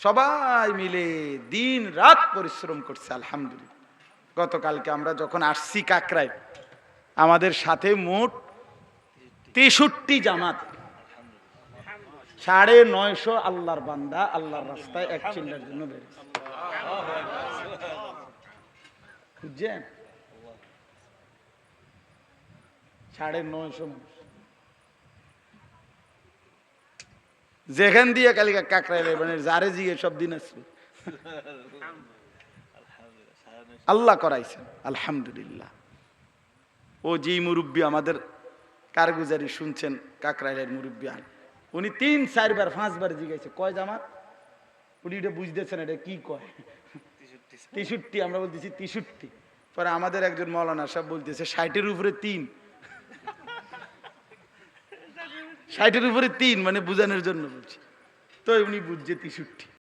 সবাই মিলে দিন রাত পরিশ্রম করছে আলহামদুলিল্লাহ। গতকালকে আমরা যখন আসছি কাকরায়, আমাদের সাথে মোট 63 জামাত, 950 আল্লাহর বান্দা আল্লাহর রাস্তায় এক চিল্লার জন্য বেরিয়েছে। বুঝছেন? 950 মানুষ যেখান দিয়ে কালিকা কাকরাই মানে যারে জিগে সব দিন আসবে আল্লাহ করাইছেন আলহামদুলিল্লাহ। ও যে মুরব্বী আমাদের কারগুজারি শুনছেন, কাকরাইলের মুরব্বী, উনি 3-4 বার 5 বার জিগাইছে কয় জামাত, উনি এটা বুঝতেছেন এটা কি কয়। 63, আমরা বলতেছি 63। পরে আমাদের একজন মৌলানা সাহেব বলতেছে 60-এর উপরে 3, 60-এর উপরে 3 মানে বুঝানোর জন্য বলছি, তো উনি বুঝছে 63।